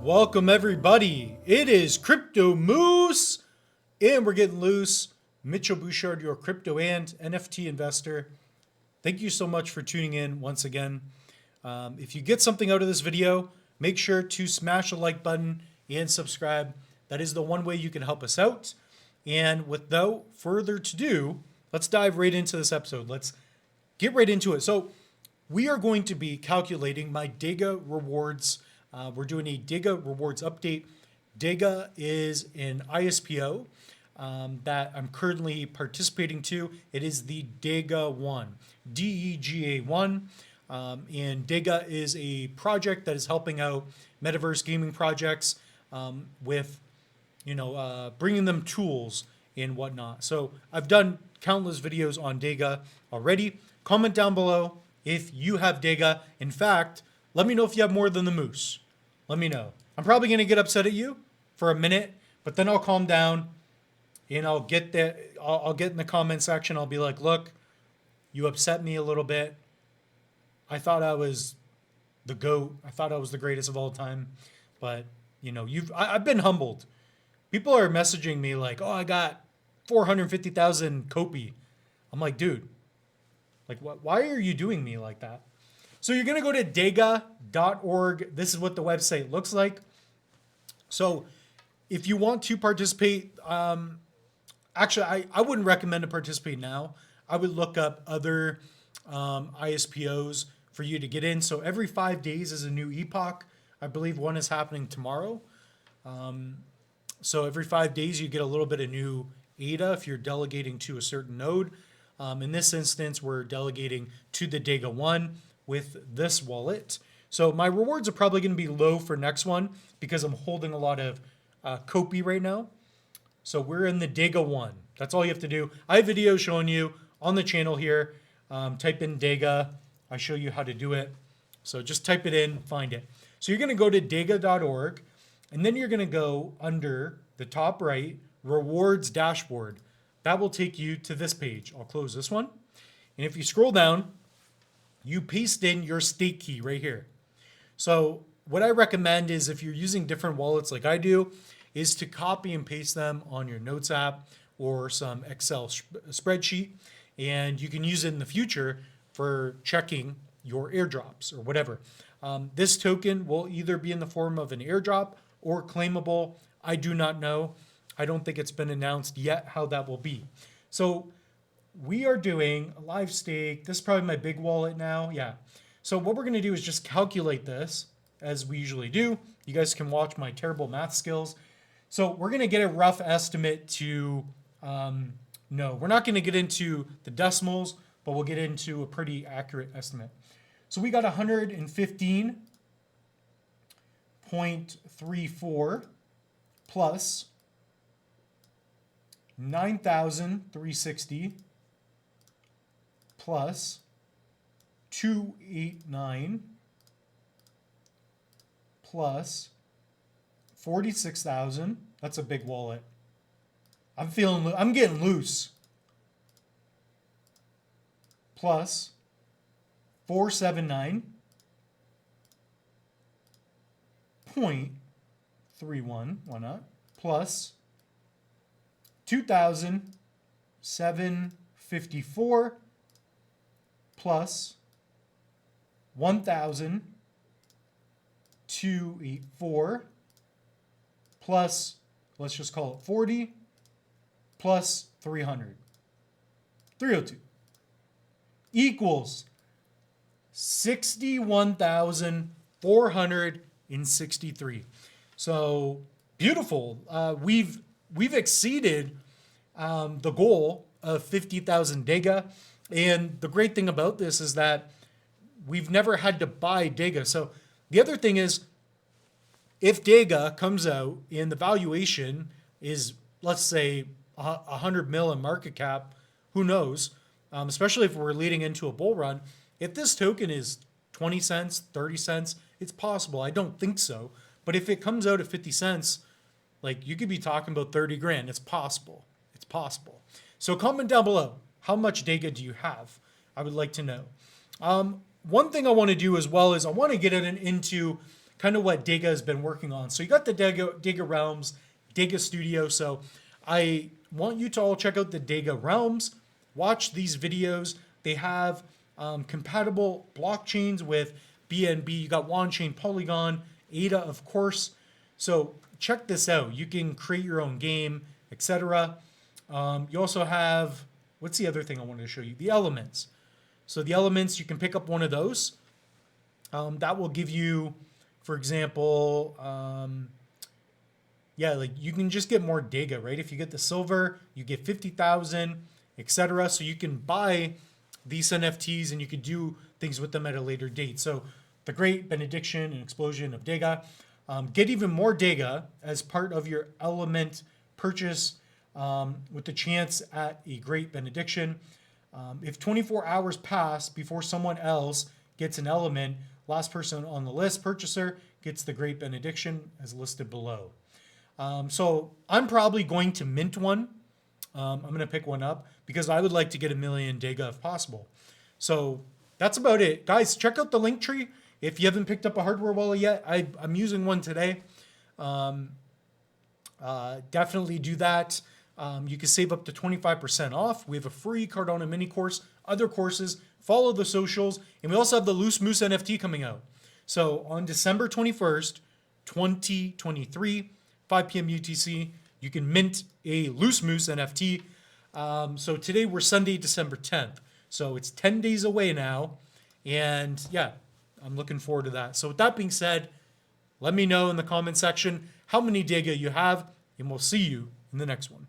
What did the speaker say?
Welcome everybody. It is Crypto Moose, and we're getting loose. Mitchell Bouchard, your crypto and NFT investor. Thank you so much for tuning in once again. If you get something out of this video, make sure to smash the like button and subscribe. That is the one way you can help us out. And without further ado, let's dive right into this episode. Let's get right into it. So we are going to be calculating my DEGA Rewards. We're doing a DEGA Rewards update. DEGA is an ISPO that I'm currently participating to. It is the DEGA 1, DEGA 1. And DEGA is a project that is helping out metaverse gaming projects with, bringing them tools and whatnot. So I've done countless videos on DEGA already. Comment down below if you have DEGA. In fact, let me know if you have more than the moose. Let me know. I'm probably going to get upset at you for a minute, but then I'll calm down and I'll get in the comment section. I'll be like, look, you upset me a little bit. I thought I was the GOAT. I thought I was the greatest of all time. But, I've been humbled. People are messaging me like, oh, I got 450,000 Kopi. I'm like, dude, like, why are you doing me like that? So you're going to go to dega.org. This is what the website looks like. So if you want to participate, actually, I wouldn't recommend to participate now. I would look up other ISPOs for you to get in. So every 5 days is a new epoch. I believe one is happening tomorrow. So every 5 days you get a little bit of new ADA if you're delegating to a certain node. In this instance, we're delegating to the DEGA 1 with this wallet. So my rewards are probably going to be low for next one because I'm holding a lot of Kopi right now. So we're in the DEGA 1. That's all you have to do. I have videos showing you on the channel here. Type in DEGA. I show you how to do it. So just type it in, find it. So you're going to go to dega.org, and then you're going to go under the top right, rewards dashboard. That will take you to this page. I'll close this one. And if you scroll down, you paste in your stake key right here. So what I recommend is if you're using different wallets like I do, is to copy and paste them on your Notes app or some Excel spreadsheet. And you can use it in the future for checking your airdrops or whatever. This token will either be in the form of an airdrop or claimable. I do not know. I don't think it's been announced yet how that will be. So we are doing a live stake. This is probably my big wallet now. Yeah. So what we're going to do is just calculate this as we usually do. You guys can watch my terrible math skills. So we're going to get a rough estimate to, no, we're not going to get into the decimals, but we'll get into a pretty accurate estimate. So we got 115.34 plus 9,360 plus 289 plus 46,000. That's a big wallet. I'm getting loose. Plus 479.31, why not? Plus 2,754 plus 1,284 plus, let's just call it 40 plus 300. 302 equals 61,463. So beautiful. We've exceeded the goal of 50,000 DEGA. And the great thing about this is that we've never had to buy DEGA. So the other thing is, if DEGA comes out and the valuation is, let's say, 100 mil in market cap, who knows? Especially if we're leading into a bull run. If this token is 20 cents, 30 cents, it's possible. I don't think so. But if it comes out at 50 cents, like you could be talking about 30 grand. It's possible. It's possible. So comment down below. How much DEGA do you have? I would like to know. One thing I want to do as well is I want to get into kind of what Dega has been working on. So you got the Dega Realms, Dega Studio. So I want you to all check out the Dega Realms. Watch these videos. They have compatible blockchains with BNB. You got on-chain Polygon, ADA, of course. So check this out. You can create your own game, etc. You also have, what's the other thing I wanted to show you? The elements. So the elements, you can pick up one of those. That will give you, for example, yeah, like you can just get more Dega, right? If you get the silver, you get 50,000, etc. So you can buy these NFTs and you can do things with them at a later date. So the great benediction and explosion of Dega. Get even more Dega as part of your element purchase with the chance at a great benediction. If 24 hours pass before someone else gets an element, last person on the list, purchaser, gets the great benediction as listed below. So I'm probably going to mint one. I'm going to pick one up because I would like to get 1 million Dega if possible. So that's about it. Guys, check out the link tree. If you haven't picked up a hardware wallet yet, I'm using one today. Definitely do that. You can save up to 25% off. We have a free Cardano mini course, other courses, follow the socials, and we also have the Loose Moose NFT coming out. So on December 21st, 2023, 5 p.m. UTC, you can mint a Loose Moose NFT. So today we're Sunday, December 10th. So it's 10 days away now. And yeah, I'm looking forward to that. So with that being said, let me know in the comment section how many Dega you have, and we'll see you in the next one.